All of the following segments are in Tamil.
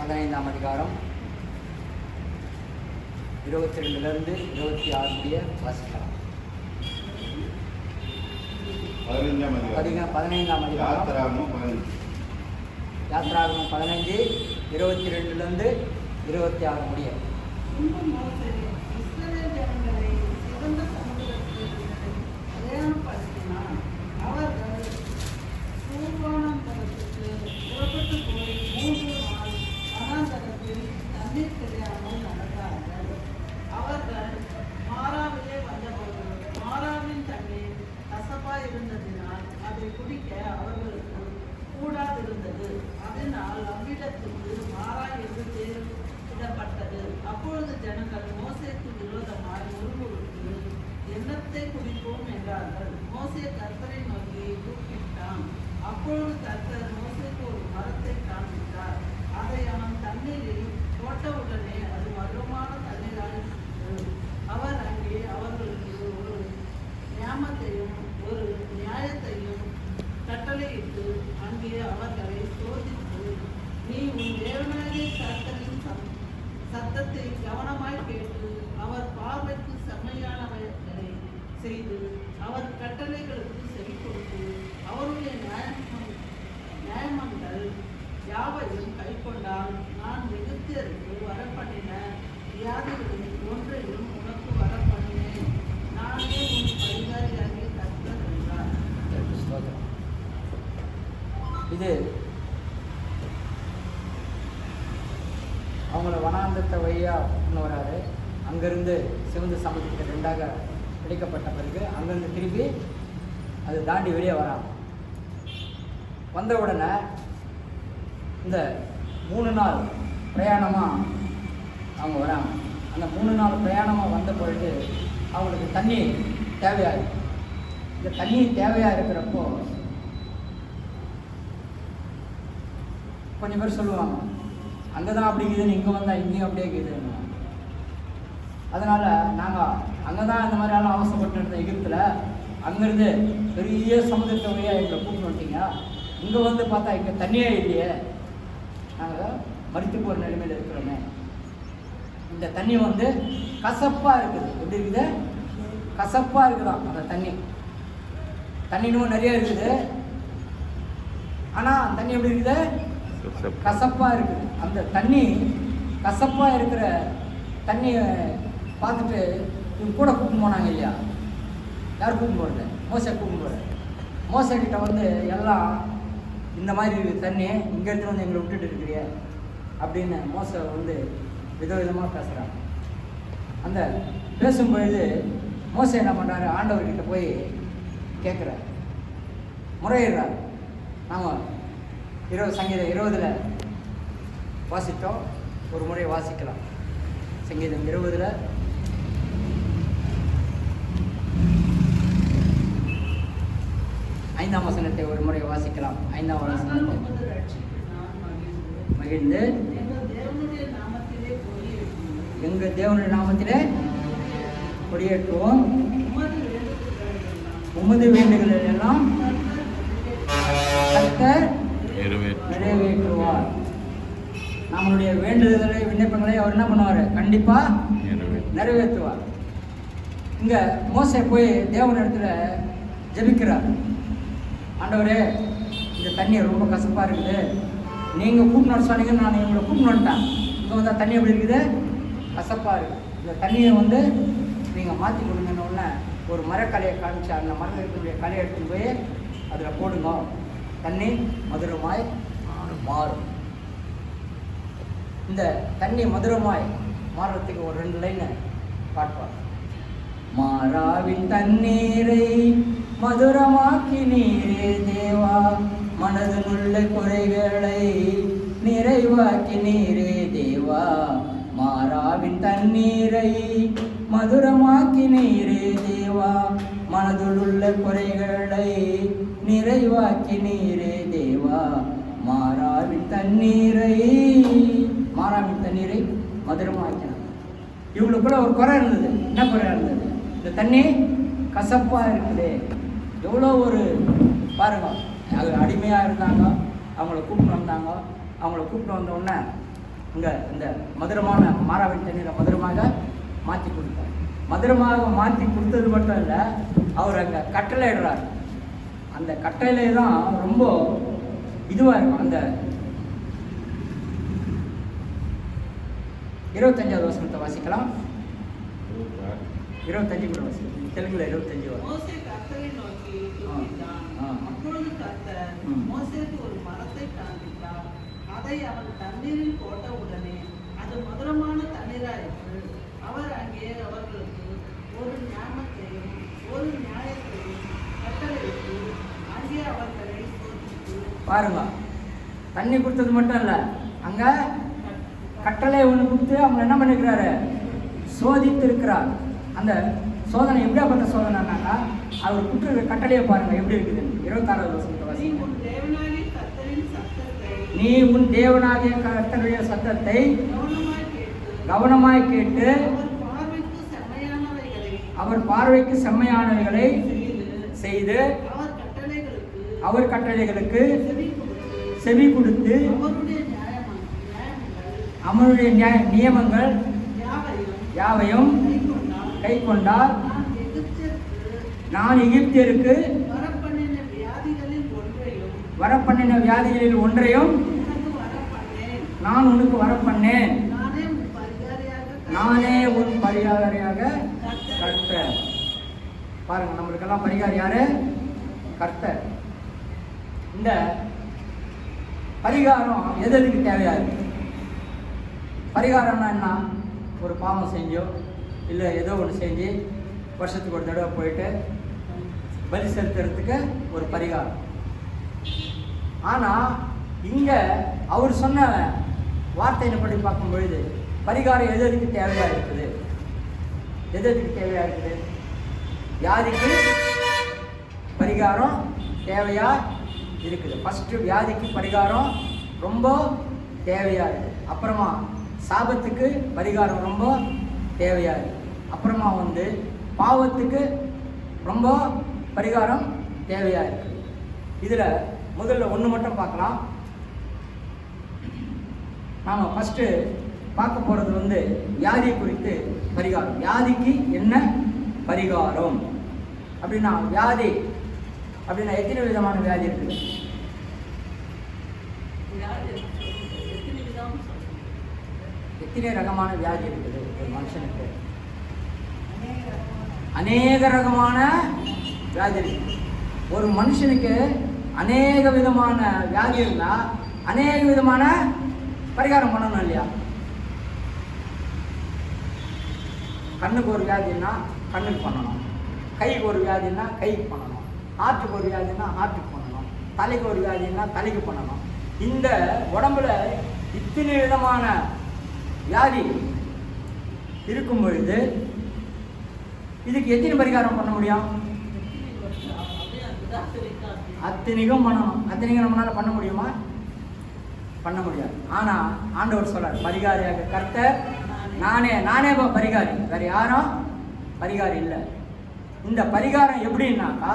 15ஆம் அதிகாரம் 22லிருந்து 26 முடிய வாசிக்கலாம். 15ஆம் அதிகாரம் யாத்திராகமம் 15 22லிருந்து 26 முடிய. அவர்கள் மாராவிலே வந்தபோது மாராவின் தண்ணீர் கசப்பாய் இருந்ததினால் அதை குடிக்க அவர்களுக்கு கூடாதிருந்தது. அதனால் அவ்விடத்துக்கு மாறா என்று பெயரிடப்பட்டது. அப்பொழுது ஜனங்கள் மோசேக்கு விரோதமாய் முறுமுறுத்து எண்ணத்தை குடிப்போம் என்றார்கள். மோசே கர்த்தரை நோக்கி கூப்பிட்டான். அப்பொழுது கர்த்தர் மோசேக்கு ஒரு மரத்தை காண்பித்தார். அதை அவன் தண்ணீரில் போட்டவுடனே அது மதுரமான தண்ணீராக இருந்தது. அவர் அங்கே அவர்களுக்கு ஒரு நியாமத்தையும் ஒரு நியாயத்தையும் கட்டளையிட்டு அங்கே அவர்களை சோதித்து, நீ உன் தேவனாகிய கர்த்தரின் சத்தத்தை கவனமாய் கேட்டு அவர் பார்வைக்கு செம்மையானவைகளை செய்து அவர் கட்டளைகளுக்கு செவி கொடுத்து அவருடைய நியாயமங்கள் யாவையும் கைக்கொண்டால் நான் எகிப்தியருக்கு வரப்பண்ணின வியாதிகளில் ஒன்றையும் உனக்கு வரப்பண்ணினேன். நானே உன் பரிகாரியாகிய கர்த்தர் என்றார். இது அவங்கள வனாந்தத்தை வழியாக இன்னும் வராது. அங்கேருந்து சிவந்த சமுத்திரத்தை ரெண்டாக பிடிக்கப்பட்ட பிறகு அங்கேருந்து திருப்பி அது தாண்டி வெளியே வராங்க. வந்த உடனே இந்த 3 நாள் பிரயாணமாக அவங்க வராங்க. அந்த 3 நாள் பிரயாணமாக வந்த பொழுது அவங்களுக்கு தண்ணி தேவையாக இருக்குது. இந்த தண்ணி தேவையாக இருக்கிறப்போ கொஞ்சம் பேர் சொல்லுவாங்க, அங்கே தான் அப்படி இருக்குதுன்னு, இங்கே வந்தால் இங்கேயும் அப்படியே இருக்குதுன்னு. அதனால் நாங்கள் அங்கே தான் இந்த மாதிரியான அவசரப்பட்டு இருந்த எகிப்தில் அங்கேருந்து பெரிய சமுதிரத்தை வழியாக எங்களை கூப்பிட்டு வந்துட்டீங்க. இங்கே வந்து பார்த்தா இங்கே தண்ணியே இல்லையே, நாங்கள் மறித்து போகிற நிலைமையில் இருக்கிறோமே. இந்த தண்ணி வந்து கசப்பாக இருக்குது. எப்படி இருக்குது? கசப்பாக இருக்குதான் அந்த தண்ணி. தண்ணி இன்னும் நிறைய இருக்குது, ஆனால் அந்த தண்ணி எப்படி இருக்குது? கசப்பாக இருக்குது. அந்த தண்ணி கசப்பாக இருக்கிற தண்ணியை பார்த்துட்டு இவங்க கூட கூப்பிட்டு போனாங்க இல்லையா? யார் கூப்பிட்டு போகிறது? மோசை கூப்பிட்டு போகிறார். மோசைக்கிட்ட வந்து எல்லாம் இந்த மாதிரி இருக்குது தண்ணி, இங்கே எடுத்துகிட்டு வந்து எங்களை விட்டுட்டு இருக்கிறிய அப்படின்னு மோசை வந்து விதவிதமாக பேசுகிறாங்க. அந்த பேசும்பொழுது மோசை என்ன பண்ணுறாரு? ஆண்டவர்கிட்ட போய் கேட்குறாரு, முறையிடுறாரு. நாம் சங்கீதம் 20 வாசித்தோம், ஒரு முறை வாசிக்கலாம். சங்கீதம் 20 5ஆம் வசனத்தை ஒரு முறை வாசிக்கலாம். 5ஆம் வசனத்தை மகிழ்ந்து எங்கள் தேவனுடைய நாமத்திலே கொடியேற்றுவோம், உமது வேண்டுதல்கள் எல்லாம் கர்த்தர் நிறைவேற்றுவார். நம்மளுடைய வேண்டுதல்களை விண்ணப்பங்களை அவர் என்ன பண்ணுவார்? கண்டிப்பாக நிறைவேற்றுவார். இங்கே மோசே போய் தேவனிடத்துல ஜெபிக்கிறார். ஆண்டவரே, இந்த தண்ணி ரொம்ப கசப்பாக இருக்குது, நீங்கள் கூப்பிட்டு சொன்னீங்க, நான் இவங்களை கூப்பிட்டு வந்துட்டேன். இங்கே வந்தால் தண்ணி எப்படி இருக்குது? கசப்பாக இருக்குது. இந்த தண்ணியை வந்து நீங்கள் மாற்றி கொடுங்கன்னு உடனே ஒரு மரக்கலையை காமிச்சு அந்த மரத்தில் இருக்கக்கூடிய கலையை எடுத்துன்னு போய் அதில் போடுங்க, தண்ணி மதுரமாய் மாறும். இந்த தண்ணி மதுரமாய் மாறுறதுக்கு ஒரு 2 லைனை காட்டுவார். மாறாவின் தண்ணீரை மதுரமாக்கி நீரே தேவா, மனதினுள்ள குறைகளை நிறைவாக்கி நீரே தேவா. மாறாவின் தண்ணீரை மதுரமாக்கி நீரே தேவா, மனதிலுள்ள குறைகளை நிறைவாக்கி நீரே தேவா. மாறாவின் தண்ணீரை மதுரமாக்கினார். இவங்களுக்குள்ள ஒரு குறை இருந்தது. என்ன குறை இருந்தது? இந்த தண்ணி கசப்பாக இருக்குது. எவ்வளோ ஒரு பாருங்க, அது அடிமையாக இருந்தாங்க, அவங்கள கூப்பிட்டு வந்தாங்க. அவங்கள கூப்பிட்டு வந்தோடனே இங்கே இந்த மதுரமான மாறாவின் தண்ணீரை மதுரமாக மாற்றி கொடுத்தார். மதுரமாக மாற்றி கொடுத்தது மட்டும் இல்லை, அவர் அங்கே கட்டளை இடுறார். அந்த கட்டளை தான் ரொம்ப இதுவாக இருக்கும். அந்த 25வது வசனத்தை வாசிக்கலாம். 25 கூட வாசிக்கலாம். தெலுங்குல 25 வரும். மோசே கர்த்தரை நோக்கி கூப்பிட்டான். அப்பொழுது கர்த்தர் மோசேக்கு ஒரு மரத்தை காண்பித்தார். அதை அவன் தண்ணீரில் போட்ட உடனே அது மதுரமான தண்ணீராயிற்று. அவர் அங்கே அவர்களுக்கு ஒரு ஞானத்தையும் ஒரு நியாயத்தையும் கட்டளையிட்டு அங்கே அவர்களை சோதித்து. பாருங்க, தண்ணி கொடுத்தது மட்டும் இல்லை, அங்கே கட்டளை ஒன்று கொடுத்து அவங்க என்ன பண்ணிக்கிறாரு, சோதித்து இருக்கிறார். அந்த சோதனை எப்படியாப்பட்ட சோதனைனாக்கா, அவர் கொடுத்துருக்க கட்டளையை பாருங்க எப்படி இருக்குது. 26வது வசனத்தை வாசிங்க. நீ உன் தேவனாகிய கர்த்தருடைய சத்தத்தை கவனமாய் கேட்டு அவர் பார்வைக்கு செம்மையானவைகளை செய்து அவர் கட்டளைகளுக்கு செவி கொடுத்து அவருடைய நியமங்கள் யாவையும் கை கொண்டார். நான் எகிப்தியருக்கு வரப்பண்ணின வியாதிகளில் ஒன்றையும் நான் உனக்கு வரப்பண்ணேன். நானே உன் பரிகாரியாக கர்த்தர். பாருங்க, நம்மளுக்கெல்லாம் பரிகாரி யாரு? கர்த்தர். இந்த பரிகாரம் எதுக்கு தேவையா இருக்கு? பரிகாரம்னா என்ன? ஒரு பாவம் செஞ்சோ இல்லை ஏதோ ஒன்று செஞ்சு வருஷத்துக்கு ஒரு தடவை போயிட்டு பலி செலுத்துறதுக்கு ஒரு பரிகாரம். ஆனால் இங்கே அவர் சொன்ன வார்த்தையின்படி பார்க்கும் பொழுது பரிகாரம் எதுக்கு தேவையாக இருக்குது? எதுக்கு தேவையாக இருக்குது? வியாதிக்கு பரிகாரம் தேவையாக இருக்குது. ஃபஸ்ட்டு வியாதிக்கு பரிகாரம் ரொம்ப தேவையாக இருக்குது. அப்புறமா சாபத்துக்கு பரிகாரம் ரொம்ப தேவையாக இருக்குது. அப்புறமா பாவத்துக்கு ரொம்ப பரிகாரம் தேவையாக இருக்குது. இதில் முதல்ல ஒன்று மட்டும் பார்க்கலாம். நாம் ஃபஸ்ட்டு பார்க்க போகிறது வியாதி குறித்து பரிகாரம். வியாதிக்கு என்ன பரிகாரம் அப்படின்னா, வியாதி அப்படின்னா எத்தனை விதமான வியாதி இருக்குது? எத்தனை ரகமான வியாதி இருக்குது ஒரு மனுஷனுக்கு? அநேக ரகமான வியாதி இருக்குது. ஒரு மனுஷனுக்கு அநேக விதமான வியாதி இருந்தால் அநேக விதமான பரிகாரம் பண்ணணும் இல்லையா? கண்ணுக்கு ஒரு வியாதின்னா கண்ணுக்கு பண்ணணும், கைக்கு ஒரு வியாதின்னா கைக்கு பண்ணணும், ஹார்ட்டுக்கு ஒரு வியாதின்னா ஹார்ட்டுக்கு பண்ணணும், தலைக்கு ஒரு வியாதின்னா தலைக்கு பண்ணணும். இந்த உடம்புல இத்தனை விதமான வியாதி இருக்கும் பொழுது இதுக்கு எத்தனை பரிகாரம் பண்ண முடியும்? அத்தனைக்கும் பண்ணணும். அத்தனைக்கும் நம்மளால பண்ண முடியுமா? பண்ண முடியாது. ஆனால் ஆண்டவர் சொல்றார், பரிகாரியாக கர்த்தர் நானே பரிகாரி, வேறு யாரும் பரிகாரி இல்லை. இந்த பரிகாரம் எப்படின்னாக்கா,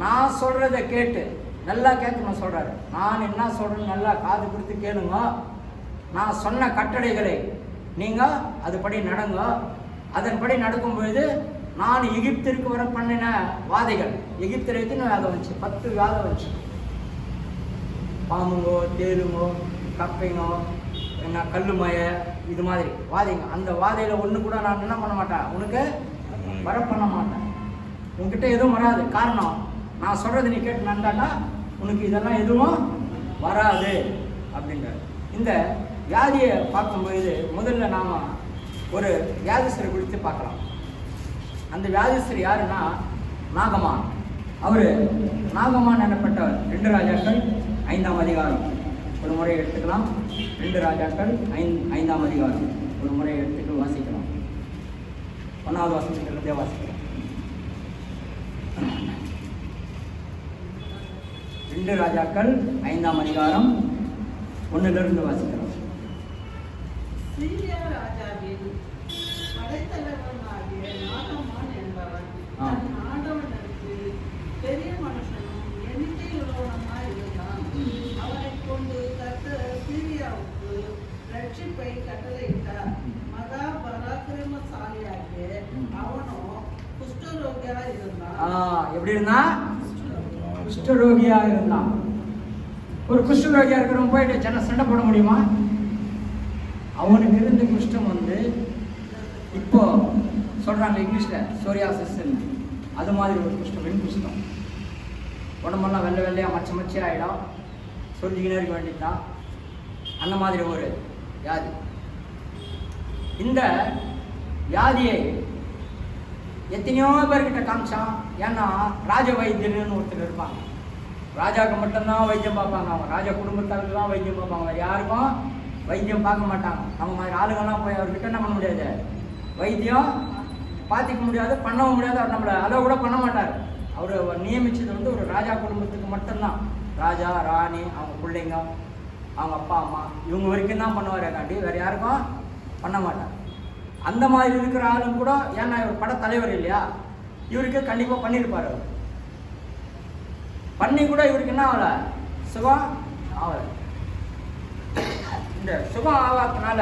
நான் சொல்றதை கேட்டு நல்லா கேட்கணும் சொல்றாரு. நான் என்ன சொல்றேன்னு நல்லா காது கொடுத்து கேளுங்க. நான் சொன்ன கட்டளைகளை நீங்கள் அதுபடி நடங்க. அதன்படி நடக்கும் பொழுது நான் எகிப்திற்கு வர பண்ணின வாதைகள், எகிப்தில் எத்தனை வியாதம் வந்துச்சு? 10 வியாதம் வந்துச்சு. பாம்புங்கோ, தேலுங்கோ, கப்பைங்கோ, என்ன கல்லுமய, இது மாதிரி வாதைங்க. அந்த வாதையில் ஒன்று கூட நான் என்ன பண்ண மாட்டேன், உனக்கு வர பண்ண மாட்டேன். உன்கிட்ட எதுவும் வராது. காரணம், நான் சொல்கிறது நீ கேட்டு நடந்தாட்டா உனக்கு இதெல்லாம் எதுவும் வராது அப்படின்ற. இந்த வியாதியை பார்க்கும்பொழுது முதல்ல நாம் ஒரு வியாதிஸ்தரை குறித்து பார்க்கலாம். அந்த வியாதிஸ்தர் யாருன்னா நாகமான். அவர் நாகமான் எனப்பட்டவர். 2 ராஜாக்கள் 5ஆம் அதிகாரம் ஒரு முறை எடுத்துக்கலாம். 2 ராஜாக்கள் 5ஆம் அதிகாரம் ஒரு முறை எடுத்துட்டு வாசிக்கலாம். 1வது வசனத்திலிருந்தே வாசிக்கலாம். 2 ராஜாக்கள் 5ஆம் அதிகாரம் 1லிருந்து வாசிக்கலாம். சீரியா ராஜாவின் படைத்தலைவனாகிய நாகமான் என்பவன் தன் ஆண்டவனுக்கு பெரிய மனுஷனும் எண்ணிக்கையுள்ளவனுமாய் இருந்தான். அவனை கொண்டு கர்த்தர் சீரியாவுக்கு ரட்சிப்பை எப்படி இருந்தான்? குஷ்டரோகியாக இருந்தான். ஒரு குஷ்டரோகியா இருக்கிறவங்க போயிட்டு சண்டை போட முடியுமா? அவனுக்கு இருந்த குஷ்டம் வந்து இப்போ சொல்றாங்க இங்கிலீஷ்ல சோரியாசிஸ், அது மாதிரி ஒரு குஷ்டம், வெண் குஷ்டம். உடம்பெல்லாம் வெள்ளை வெள்ளையா மச்ச ஆகிடும், சொல்லிக்கினே இருக்க வேண்டியதுதான். அந்த மாதிரி ஒரு வியாதி. இந்த வியாதியை எத்தனையோ பேர்கிட்ட காமிச்சான். ஏன்னா ராஜ வைத்தியன்னு ஒருத்தர் இருப்பாங்க. ராஜாவுக்கு மட்டும்தான் வைத்தியம் பார்ப்பாங்க. அவங்க ராஜா குடும்பத்தாருக்கு தான் வைத்தியம் பார்ப்பாங்க. வேறு யாருக்கும் வைத்தியம் பார்க்க மாட்டாங்க. நம்ம மாதிரி ஆளுங்கள்லாம் போய் அவர்கிட்ட என்ன பண்ண முடியாது, வைத்தியம் பார்த்துக்க முடியாது, பண்ணவும் முடியாது. அவர் நம்மளை அளவு கூட பண்ண மாட்டார். அவர் நியமித்தது வந்து ஒரு ராஜா குடும்பத்துக்கு மட்டும்தான். ராஜா, ராணி, அவங்க பிள்ளைங்க, அவங்க அப்பா அம்மா, இவங்க வரைக்கும் தான் பண்ணுவார். காட்டி வேறு யாருக்கும் பண்ண மாட்டார். அந்த மாதிரி இருக்கிற ஆளும் கூட, ஏன்னா இவர் பட தலைவர் இல்லையா, இவருக்கு கண்டிப்பாக பண்ணியிருப்பார். அவர் பண்ணி கூட இவருக்கு என்ன ஆகலை, சுகம் ஆகலை. இந்த சுகம் ஆகாதனால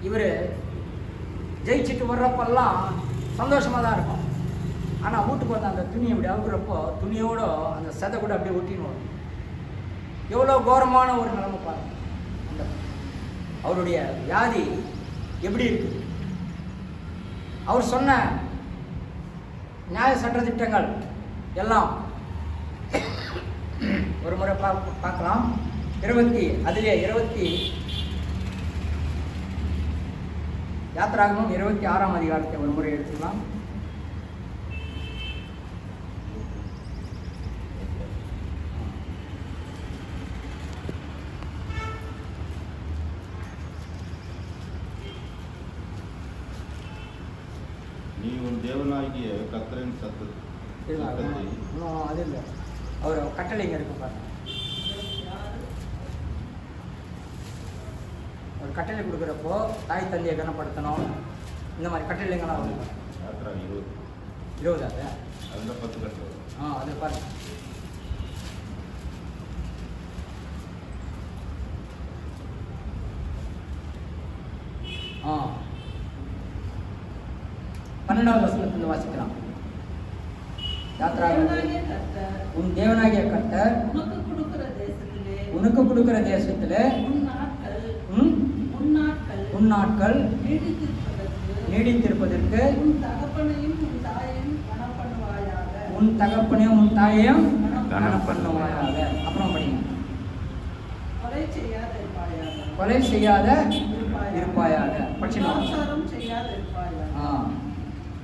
இவர் ஜெயிச்சுட்டு வர்றப்பெல்லாம் சந்தோஷமாக தான் இருக்கும். ஆனால் வீட்டுக்கு வந்து அந்த துணியை அப்படி அவுக்குறப்போ துணியோட அந்த சதை கூட அப்படியே ஒட்டின்னு வரும். எவ்வளோ கோரமான ஒரு நிலைமை பாருங்க. அந்த அவருடைய வியாதி எப்படி இருக்கு. அவர் சொன்ன நியாய சட்ட திட்டங்கள் எல்லாம் ஒரு முறை பார்க்கலாம். 20 யாத்திராகமம் 26ஆம் அதிகாரத்தை ஒரு முறை எடுத்துக்கலாம். நீ உன் தேவனாகிய கர்த்தரின் சத்தத்தை அது இல்லை, அவர் கட்டளைங்க இருக்கு பாருங்க. ஒரு கட்டளை கொடுக்குறப்போ தாய் தந்தையை கனப்படுத்தணும், இந்த மாதிரி கட்டளைங்களாம் வரும். 20 அதில் 10 கட்டளை. அது பாருங்க. பன்னெண்டாவது வசனத்துல வாசிக்கலாம். உன் தேவனாகிய கர்த்தர் உனக்கு கொடுக்கிற தேசத்திலே உன் நாட்கள் நீடித்திருப்பதற்கு உன் தகப்பனையும் உன் தாயையும் கனம் பண்ணுவாயாக. அப்புறம் படிங்க. கொலை செய்யாத இருப்பாயாக.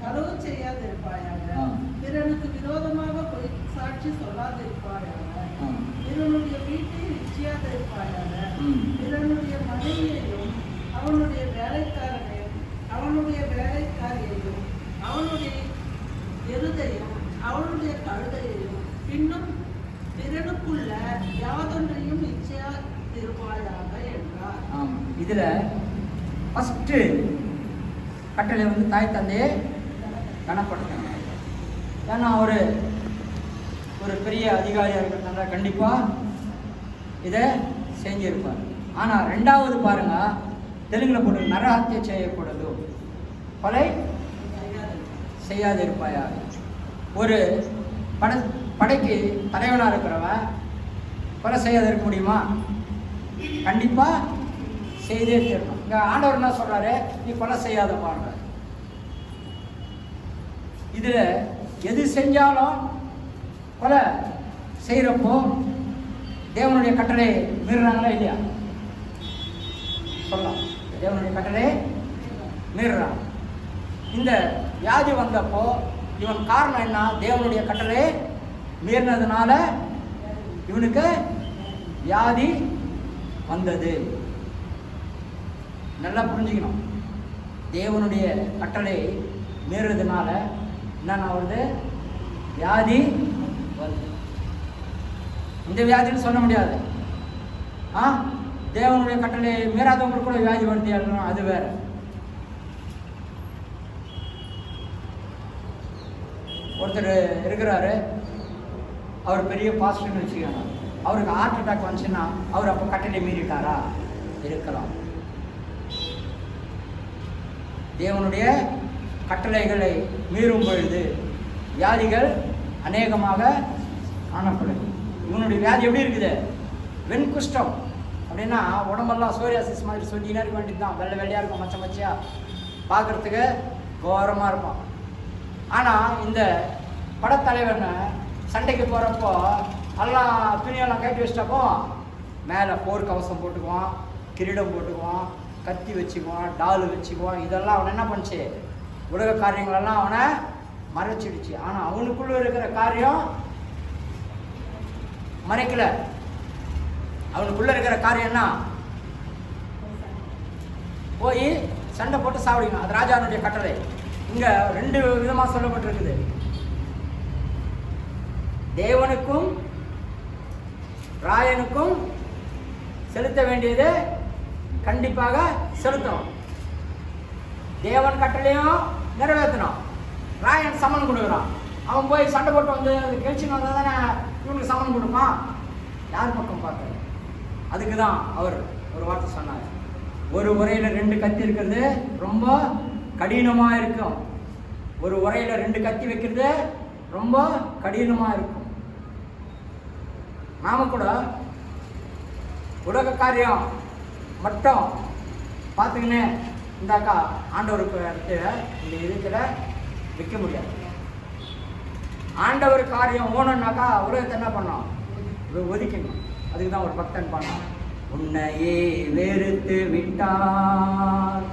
களவு செய்யாதிருப்பாயாக. பிறனுக்கு விரோதமாக பொய் சாட்சி சொல்லாதிருப்பாயாக. பிறனுடைய வீட்டை இச்சியாதிருப்பாயாக. பிறனுடைய மனைவியையும் அவனுடைய வேலைக்காரனையும் அவனுடைய வேலைக்காரியையும் அவனுடைய எருதையும் அவனுடைய கழுதையையும் பின்னும் பிறனுக்குள்ள யாதொன்றையும் இச்சியாதிருப்பாயாக என்றார். இதுல ஃபர்ஸ்ட் கட்டளை வந்து தாய் தந்தையை கனப்படுத்தணும். ஏன்னா ஒரு பெரிய அதிகாரியாக இருக்கிறதுனால கண்டிப்பாக இதை செஞ்சிருப்பார். ஆனால் 2வது பாருங்க, தெலுங்கில் போட்டு நரஹத்ய செய்யக்கூடாது, கொலை செய்யாதிருப்பாயா. ஒரு படைக்கு தலைவனாக இருக்கிறவன் கொலை செய்யாத இருக்க முடியுமா? கண்டிப்பாக செய்தே தீரணும். இங்கே ஆண்டவர் என்ன சொல்கிறாரு, நீ கொலை செய்யாத பாடுற. இதில் எது செஞ்சாலும் கொலை செய்கிறப்போ தேவனுடைய கட்டளை மீறுறாங்களா இல்லையா? சொல்லலாம், தேவனுடைய கட்டளை மீறுறான். இந்த வியாதி வந்தப்போ இவன் காரணம் என்ன? தேவனுடைய கட்டளை மீறினதுனால இவனுக்கு வியாதி வந்தது. நல்லா புரிஞ்சுக்கணும். தேவனுடைய கட்டளை மீறுறதுனால என்னென்ன வருது? வியாதி வருது. இந்த வியாதின்னு சொல்ல முடியாது. தேவனுடைய கட்டளை மீறாதவங்களுக்கு கூட வியாதி வருது, அது வேற. ஒருத்தர் இருக்கிறாரு, அவர் பெரிய பாஸ்டர்னு வச்சுக்கணும். அவருக்கு ஹார்ட் அட்டாக் வந்துச்சுன்னா அவர் அப்போ கட்டளை மீறிட்டாரா? இருக்கலாம். தேவனுடைய கட்டளைகளை மீறும் பொழுது வியாதிகள் அநேகமாக காணப்படுது. இவனுடைய வியாதி எப்படி இருக்குது? வெண்குஷ்டம் அப்படின்னா உடம்பெல்லாம் சோரியாசிஸ் மாதிரி சொல்லினே இருக்க வேண்டியது தான். வெள்ளை வெள்ளையாக இருக்கும், மச்ச மச்சையாக, பார்க்குறதுக்கு கோரமாக இருக்கும். ஆனால் இந்த படத்தலைவன் சண்டைக்கு போகிறப்போ எல்லாம் துணியெல்லாம் கட்டி வச்சிட்டப்போ மேலே போர் கவசம் போட்டுக்குவான், கிரீடம் போட்டுக்குவான், கத்தி வச்சுக்குவான், டால் வச்சுக்குவான். இதெல்லாம் அவனை என்ன பண்ணுச்சு? உலக காரியங்களெல்லாம் அவனை மறைச்சிடுச்சு. ஆனால் அவனுக்குள்ள இருக்கிற காரியம் மறைக்கல. அவனுக்குள்ள இருக்கிற காரியம் என்ன? போய் சண்டை போட்டு சாவடிக்கணும். அது ராஜாவுடைய கட்டளை. இங்க 2 விதமா சொல்லப்பட்டிருக்குது. தேவனுக்கும் ராயனுக்கும் செலுத்த வேண்டியது கண்டிப்பாக செலுத்தணும். தேவன் கட்டளையும் நிறைவேற்றணும். ராயன் சமன் கொடுக்குறான். அவன் போய் சண்டை போட்டு வந்து கழிச்சுன்னு வந்தால் தானே இவனுக்கு சமன் கொடுப்பான். யார் பக்கம் பார்த்தாரு? அதுக்கு தான் அவர் ஒரு வார்த்தை சொன்னார். ஒரு உரையில் 2 கத்தி இருக்கிறது ரொம்ப கடினமாக இருக்கும். ஒரு உரையில் 2 கத்தி வைக்கிறது ரொம்ப கடினமாக இருக்கும். நாம கூட உலக காரியம் மட்டும் பார்த்துக்கினே இந்தாக்கா ஆண்டவருக்கு இந்த இதுல விற்க முடியாது. ஆண்டவர் காரியம் ஓணுன்னாக்கா உலகத்தை என்ன பண்ணோம்? ஒதுக்கணும். அதுக்கு தான் ஒரு பக்தன் பண்ணான். உன்னையே வெறுத்து விட்டார்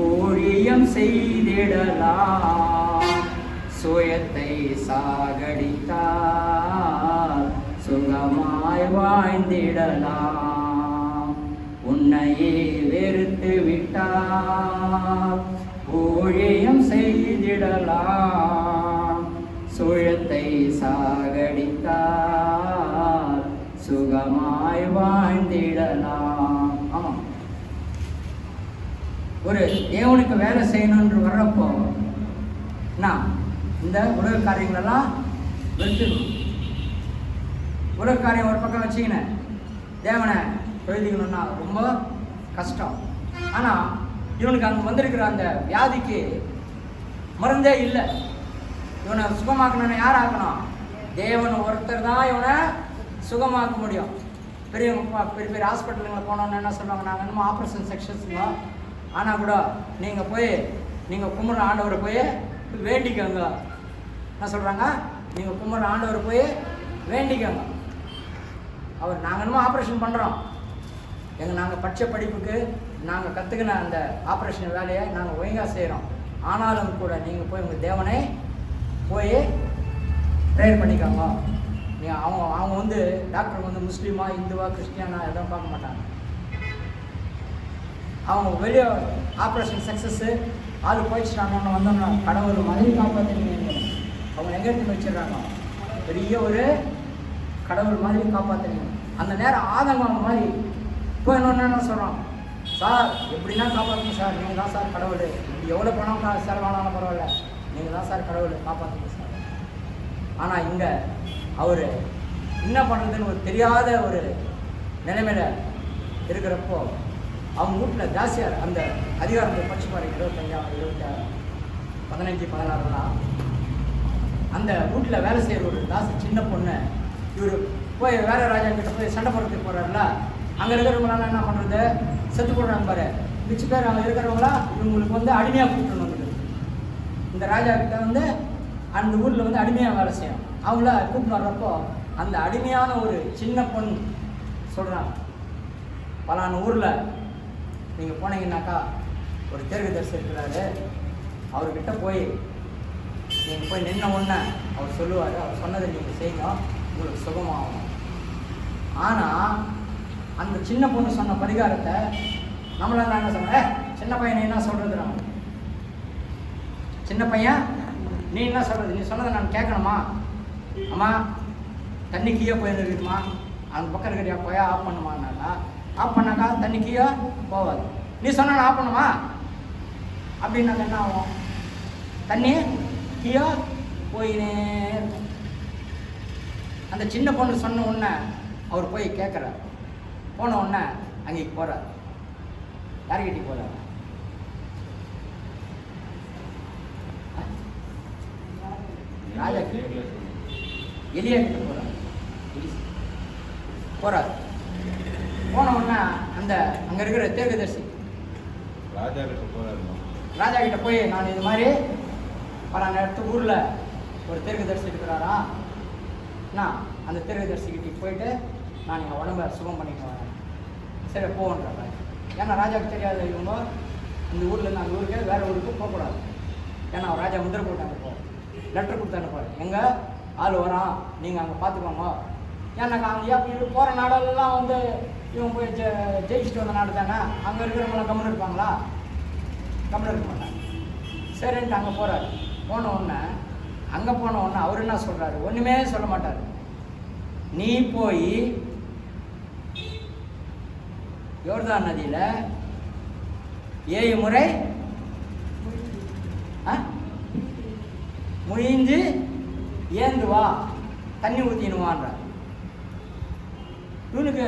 ஊழியம் செய்திடலாம், சுயத்தை சாகடித்தார் சுகமாய் வாழ்ந்திடலாம். உன்னையே வெறுத்து விட்டார் ஊழியம் செய்திடலாம், சுயத்தை சாகடித்தார் சுகமாய் வாழ்ந்திடலாம். ஆமாம், ஒரு தேவனுக்கு வேலை செய்யணும்னு வர்றப்போ நான் இந்த உலக காரியங்களெல்லாம் வெறுத்துக்கணும். உலக காரியம் ஒரு பக்கம் வச்சுக்கினேன், தேவனை எழுதிக்கணும்னா ரொம்ப கஷ்டம். ஆனால் இவனுக்கு அங்கே வந்திருக்கிற அந்த வியாதிக்கு மருந்தே இல்லை. இவனை சுகமாக்கணும்னு யார் ஆக்கணும்? தேவன் ஒருத்தர் தான் இவனை சுகமாக்க முடியும். பெரிய பெரிய ஹாஸ்பிட்டலுங்களை போனோன்னு என்ன சொல்லுவாங்க? நாங்கள் என்னமோ ஆப்ரேஷன் செக்ஷன்ஸுங்க. ஆனால் கூட நீங்கள் போய் நீங்கள் கும்பிட்ற ஆண்டவரை போய் வேண்டிக்கோங்க. என்ன சொல்கிறாங்க? நீங்கள் கும்பிட்ற ஆண்டவரை போய் வேண்டிக்கோங்க. அவர் நாங்கள் என்னமோ ஆப்ரேஷன் பண்ணுறோம். நாங்கள் படித்த படிப்புக்கு நாங்கள் கற்றுக்கின அந்த ஆப்ரேஷன் வேலையை நாங்கள் ஒழுங்காக செய்கிறோம். ஆனாலும் கூட நீங்கள் போய் உங்கள் தேவனை போய் ப்ரேயர் பண்ணிக்கோங்க. நீங்கள் அவங்க வந்து டாக்டர் வந்து முஸ்லீமா, இந்துவா, கிறிஸ்டியானா எதுவும் பார்க்க மாட்டாங்க. அவங்க வெளியே ஆப்ரேஷன் சக்ஸஸ்ஸு ஆள் போயிடுச்சுட்டாங்கன்னு வந்தோம்னா கடவுள் மாதிரி காப்பாற்றுறீங்க. அவங்க எங்கே எடுத்து வச்சிடுறாங்க? பெரிய ஒரு கடவுள் மாதிரி காப்பாற்றுறீங்க. அந்த நேரம் ஆதங்கம் மாதிரி இப்போ என்ன சொல்கிறோம்? சார் எப்படின்னா காப்பாற்றுங்க சார், நீங்கள் தான் சார் கடவுள். இப்படி எவ்வளோ பணம் செலவானாலும் பரவாயில்ல, நீங்கள் தான் சார் கடவுள், காப்பாற்றுங்க சார். ஆனால் இங்கே அவர் என்ன பண்ணுறதுன்னு ஒரு தெரியாத ஒரு நிலைமையில் இருக்கிறப்போ அவங்க வீட்டில் தாசியார் அந்த அதிகாரத்தை படிச்சு பாருங்க. 15-16 அந்த வீட்டில் வேலை செய்கிற ஒரு தாசி சின்ன பொண்ணு இவர் போய் வேற ராஜா கிட்ட போய் சண்டை போடுறதுக்கு போகிறாருல, அங்கே இருக்கிறவங்களாம் என்ன பண்ணுறது? செத்து போடுறாங்க பாரு. மிச்ச பேர் அங்கே இருக்கிறவங்களாம் இவங்களுக்கு வந்து அடிமையாக கூப்பிட்டு வந்துடுது. இந்த ராஜா கிட்ட வந்து அந்த ஊரில் வந்து அடிமையாக வேலை செய்யும். அவங்கள கூப்பிட்டு வர்றப்போ அந்த அடிமையான ஒரு சின்ன பொண்ணு சொல்கிறாங்க, பலான ஊரில் நீங்கள் போனீங்கன்னாக்கா ஒரு தீர்க்கதரிசி இருக்கிறாரு, அவர்கிட்ட போய் நீங்கள் போய் நின்ன உடனே அவர் சொல்லுவார், அவர் சொன்னதை நீங்கள் செய்யுங்க, உங்களுக்கு சுகமாகும். ஆனால் அந்த சின்ன பொண்ணு சொன்ன பரிகாரத்தை நம்மளால என்ன சொன்னேன்? சின்ன பையன் நீ என்ன சொல்கிறது? நான் சின்ன பையன் நீ என்ன சொல்கிறது? நீ சொன்னதை நான் கேட்கணுமா? அம்மா தண்ணி கீழே போயிருக்குமா, அந்த பக்கம் இருக்கிறியா போயா ஆஃப் பண்ணுமான்னாக்கா, ஆஃப் பண்ணாக்கா தண்ணி கீழே போவாது. நீ சொன்ன ஆஃப் பண்ணுமா அப்படின்னாக்க என்ன ஆகும்? தண்ணி கீழே போயினே இருக்கும். அந்த சின்ன பொண்ணு சொன்ன உடனே அவர் போய் கேட்குறார். போன உடனே அங்கேக்கு போகிறார். யார்கிட்ட போகிறார்? ராஜா எலியா கிட்ட போறாரு. போன உடனே அந்த அங்க இருக்கிற தீர்க்கதரிசி ராஜா கிட்ட போய், நான் இது மாதிரி பலான இடத்து ஊர்ல ஒரு தீர்க்கதரிசி இருக்கிறாரா, நான் அந்த தீர்க்கதரிசி கிட்ட போயிட்டு நான் எங்கள் உடம்பை சுகம் பண்ணிட்டு வரேன். சரி போன்றாங்க. ஏன்னா ராஜாவுக்கு தெரியாது இவங்க இந்த ஊர்லேருந்து அந்த ஊருக்கே வேற ஊருக்கு போகக்கூடாது. ஏன்னா அவர் ராஜா முதிரை போட்டு அனுப்போம், லெட்டர் கொடுத்து அனுப்பாரு, எங்கள் ஆள் வரான் நீங்கள் அங்கே பார்த்துக்கோங்க. ஏன்னாக்கா அங்கே போகிற நாடெல்லாம் வந்து இவங்க போய் ஜெயிச்சுட்டு வந்த நாடு தானே, அங்கே இருக்கிறவங்களாம் கம்முன்னு இருப்பாங்களா? கம்முன்னு இருக்க மாட்டாங்க. சரின்ட்டு அங்கே போகிறாரு. போன உடனே அவர் என்ன சொல்கிறாரு, ஒன்றுமே சொல்ல மாட்டார். நீ போய் யோர்தான் நதியில் 7 முறை முழிஞ்சு ஏந்து வா, தண்ணி ஊற்றினுவான்ற. இவனுக்கு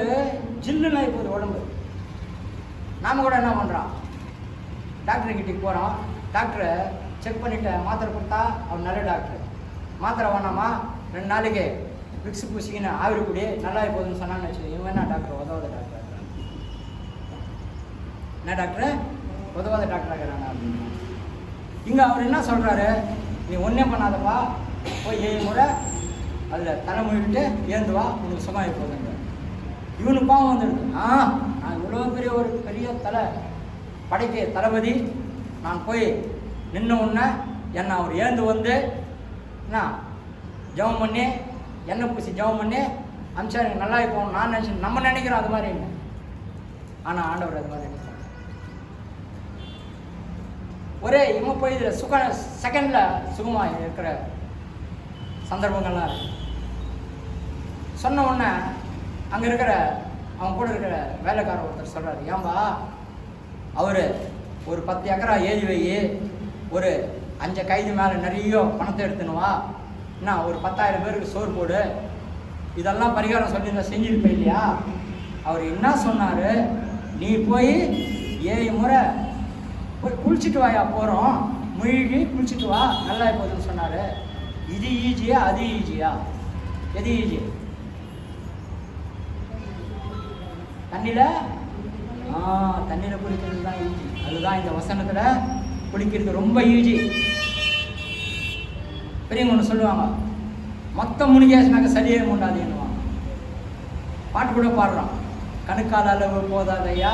ஜில்லுன்னு இப்போது உடம்பு. நாம் கூட என்ன பண்ணுறான், டாக்டர் கிட்டே போகிறோம், டாக்டரை செக் பண்ணிவிட்டு மாத்திரை கொடுத்தா அவன் நல்ல டாக்டர். மாத்திரை வேணாமா 2 நாளைக்கு விக்ஸ் பூசிக்கின்னு ஆவிரி கூடி நல்லா போகுதுன்னு சொன்னான்னு வச்சு, இவன் என்ன டாக்டர், உதவாத டாக்டர். என்ன டாக்டர், உதவாத டாக்டர் ஆகிறாங்க அப்படின்னு. இங்கே அவர் என்ன சொல்கிறாரு, நீ ஒன்றே பண்ணாதப்பா, போய் 7 முறை அதில் தலை முழுவிட்டு ஏந்து வா, உனக்கு சுகமாகி போகுதுங்க. இவனுக்கு பாவம் வந்துடுது. நான் இவ்வளோ பெரிய படைக்கு தளபதி, நான் போய் நின்ன உடனே என்னை அவர் ஏந்து வந்து என்ன ஜெபம் பண்ணி எண்ணெய் பூசி ஜெபம் பண்ணி அமிச்சா எனக்கு நல்லா போகணும் நான் நினச்சேன். நம்ம நினைக்கிறோம் அது மாதிரி இல்லை, ஆனால் ஆண்டவர் அது மாதிரி நினைக்கிறார். ஒரே இவன் போய் இதில் செகண்டில் சுகமாக இருக்கிற சந்தர்ப்பங்கள்லாம் இருக்கு. சொன்ன உடனே அங்கே இருக்கிற அவன் கூட இருக்கிற வேலைக்காரர் ஒருத்தர் சொல்கிறார், ஏன்பா அவர் ஒரு 10 ஏக்கரா ஏறி வை, ஒரு 5 கைது மேலே நிறைய பணத்தை எடுத்துனுவா, என்ன ஒரு 10,000 பேருக்கு சோறு போடு, இதெல்லாம் பரிகாரம் சொல்லி நான் செஞ்சுருப்பேன் இல்லையா. அவர் என்ன சொன்னார், நீ போய் 7 முறை போய் குளிச்சுட்டு வாயா, போகிறோம் முழுகி குளிச்சுட்டு வா, நல்லா போகுதுன்னு சொன்னார். இது ஈஸியா அது ஈஸியா? எது ஈஸி? தண்ணியில் குளிக்கிறது தான் ஈஸி. அதுதான் இந்த வசனத்தில் குளிக்கிறது ரொம்ப ஈஸி. பெரியவங்க ஒன்று சொல்லுவாங்க, மொத்தம் முனிகேசனாக்க சளியே உண்டாதுன்னுவாங்க. பாட்டு கூட பாடுறோம், கணுக்கால் அளவு போதாதையா,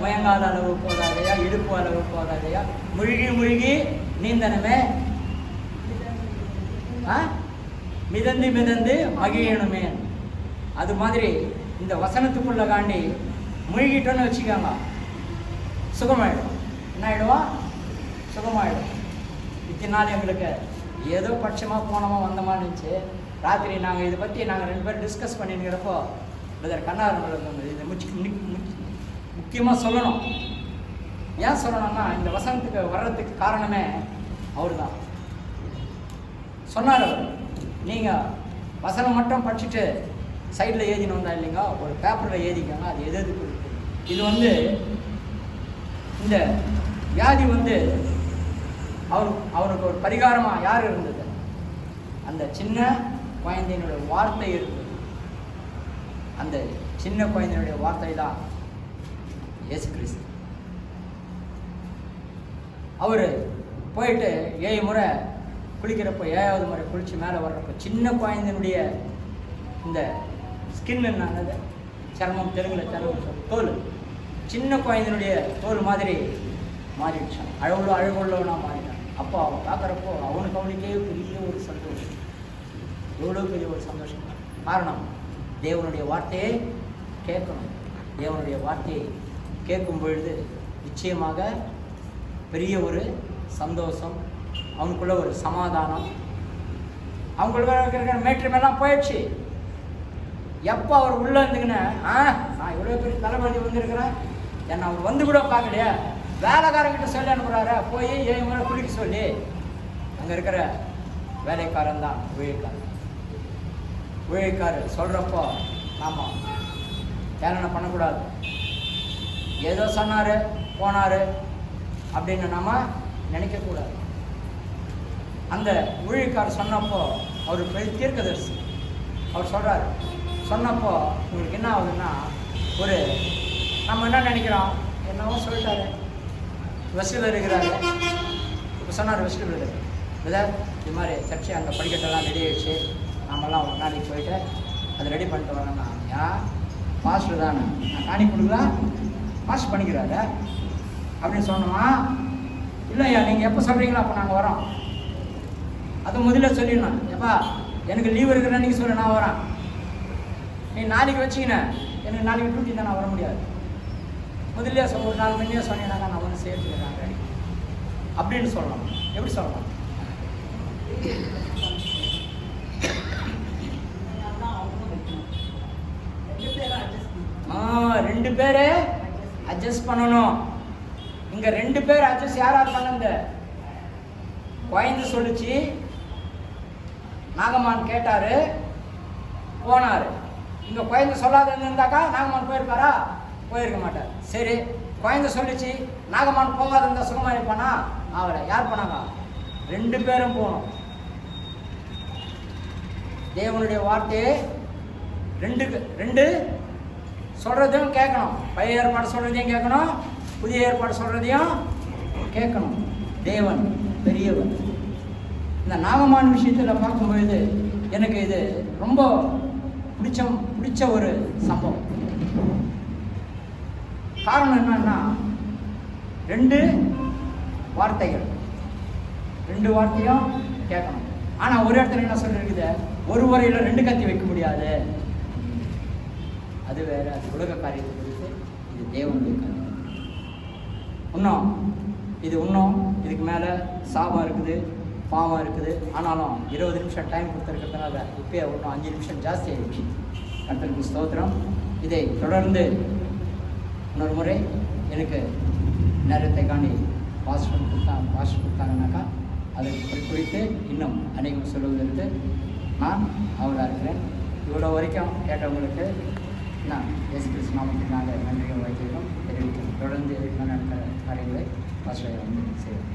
முயங்கால் அளவு போதாதையா, இடுப்பு அளவு போதாதையா, முழுகி நீந்தனமே, மிதந்து மகிழணுமே. அது மாதிரி இந்த வசனத்துக்குள்ள காண்டி முழுகிட்டோன்னு வச்சுக்கோங்க, சுகமாயிடும். என்ன ஆகிடுவோம்? சுகமாயிடும். இத்தனை நாள் எங்களுக்கு ஏதோ பட்சமாக போனோமா வந்தோமான்னு இருந்துச்சு. ராத்திரி நாங்கள் இதை பற்றி நாங்கள் 2 பேரும் டிஸ்கஸ் பண்ணிக்கிறப்போ பிரதர் கண்ணாரன் இதை முக்கியமாக சொல்லணும். ஏன் சொல்லணும்னா, இந்த வசனத்துக்கு வர்றதுக்கு காரணமே அவர் தான் சொன்னார். அவர் நீங்கள் வசனம் மட்டும் படிச்சுட்டு சைடில் எழுதினு வந்தா இல்லைங்க, ஒரு பேப்பரில் எழுதிக்கோங்க, அது எது எதுக்கு. இது வந்து இந்த வியாதி வந்து அவருக்கு ஒரு பரிகாரமாக யார் இருந்தது? அந்த சின்ன குழந்தையினுடைய வார்த்தை இருந்தது. அந்த சின்ன குழந்தையினுடைய வார்த்தை தான் இயேசு கிறிஸ்து. அவர் போயிட்டு 7 முறை குளிக்கிறப்போ, 7வது முறை குளித்து மேலே வர்றப்போ சின்ன குழந்தையினுடைய இந்த ஸ்கின் என்னது, சர்மம், தெலுங்கில் சர்மம், தோல், சின்ன குழந்தையினுடைய தோல் மாதிரி மாறிடுச்சான். அழகுள்ளவனாக மாறிட்டான். அப்போ அவன் பார்க்குறப்போ அவனுக்கே பெரிய ஒரு சந்தோஷம், எவ்வளோ பெரிய ஒரு சந்தோஷம். காரணம், தேவனுடைய வார்த்தையை கேட்கணும். தேவனுடைய வார்த்தையை கேட்கும் பொழுது நிச்சயமாக பெரிய ஒரு சந்தோஷம், அவனுக்குள்ள ஒரு சமாதானம், அவங்களுக்குள்ள இருக்கிற மேட்ரிமெல்லாம் போயிடுச்சு. எப்போ அவர் உள்ளே இருந்துக்கின்னு நான் இவ்வளோ பெரிய தலைவலி வந்துருக்கிறேன், என்னை அவர் வந்து கூட பார்க்கலையே, வேலைக்காரங்கிட்ட சொல்லி அனுப்புகிறார, போய் 7 முறை குளிக்க சொல்லி. அங்கே இருக்கிற வேலைக்காரன் தான் ஊழியக்காரர் சொல்கிறப்போ நாம் ஏளனை பண்ணக்கூடாது. ஏதோ சொன்னார் போனார் அப்படின்னு நாம் நினைக்கக்கூடாது. அந்த ஊழியக்காரர் சொன்னப்போ அவர் பெரிய தீர்க்கதரிசி. அவர் சொல்கிறார், சொன்னப்போ உங்களுக்கு என்ன ஆகுதுன்னா, ஒரு நம்ம என்ன நினைக்கிறோம், என்னவோ சொல்லிட்டாரு, வெஸ்டில் இருக்கிறாரு. இப்போ சொன்னார் வெஸ்டில் பிரதர், இது மாதிரி சர்ச்சை அந்த படிக்கட்டெல்லாம் ரெடி ஆகிடுச்சு, நாமெல்லாம் ஒரு நாளைக்கு போயிட்டு அதை ரெடி பண்ணிட்டு வரோன்னா, ஏன் மாஸ்டர் தானே, நான் காணி கொடுக்கலாம் மாஸ்டர் பண்ணிக்கிறாரு அப்படின்னு சொன்னோமா. இல்லையா, நீங்கள் எப்போ சொல்கிறீங்களோ அப்போ நாங்கள் வரோம். அது முதல்ல சொல்லிடணும், எப்பா எனக்கு லீவ் இருக்கிறேன்னு நீங்கள் சொல்லு, நான் வரேன். நீ நாளைக்கு வச்சிங்கண்ணே, எனக்கு நாளைக்கு டியூட்டி தான், நான் வர முடியாது. முதல்ல ஒரு 4 மணியே சொன்னீங்கன்னாக்கா நான் வந்து சேர்த்துக்கிறேன் ரெடி அப்படின்னு சொல்லலாம். எப்படி சொல்லலாம்? ரெண்டு பேரு அட்ஜஸ்ட் பண்ணணும். இங்க 2 பேர் அட்ஜஸ்ட் யாரா இருப்பாங்க? குழந்தை சொல்லிச்சு, நாகமான் கேட்டாரு, போனாரு. இங்க குழந்தை சொல்லாத இருந்தாக்கா நாகமான் போயிருப்பாரா? போயிருக்க மாட்டார். சரி, குழந்தை சொல்லிச்சு, நாகமான் போகாத இருந்தா சுகமா இருப்பானா? அவரை யார் போனாங்க? 2 பேரும் போகணும். தேவனுடைய வார்த்தையை 2 சொல்றதையும் கேட்கணும். பழைய ஏற்பாடு சொல்றதையும் கேட்கணும், புதிய ஏற்பாடு சொல்றதையும் கேட்கணும். தேவன் பெரியவர். இந்த நாகமான் விஷயத்தில் பார்க்கும்பொழுது எனக்கு இது ரொம்ப பிடிச்ச ஒரு சம்பவம். காரணம் என்னன்னா, 2 வார்த்தைகள், 2 வார்த்தையும் கேட்கணும். ஆனால் ஒரு இடத்துல என்ன சொல்லிருக்குது, ஒரு உரையில் 2 கத்தி வைக்க முடியாது. அது வேற, அது உலக காரியத்தை குறித்து, இது தேவனுடைய காரியம். இன்னும் இதுக்கு மேலே சாபம் இருக்குது, பாவம் இருக்குது. ஆனாலும் 20 நிமிஷம் டைம் கொடுத்துருக்கிறதுனால இப்போயே இன்னும் 5 நிமிஷம் ஜாஸ்தி ஆகிடுச்சு. கர்த்தருக்கு ஸ்தோத்திரம். இதை தொடர்ந்து இன்னொரு முறை எனக்கு நேரத்தை காண்டி பாஸ்டர் கொடுத்தாங்கனாக்கா அதை குறித்து இன்னும் அநேகம் சொல்வதற்கு நான் அவளாக இருக்கிறேன். இவ்வளோ வரைக்கும் கேட்டவங்களுக்கு நான் இயேசு கிறிஸ்து நாமத்தினால நன்றிகள் வைக்கிறோம் தெரிவிக்கிறேன். தொடர்ந்து நடக்கிற காரியங்களை பாஸ்டர் வந்து செய்வோம்.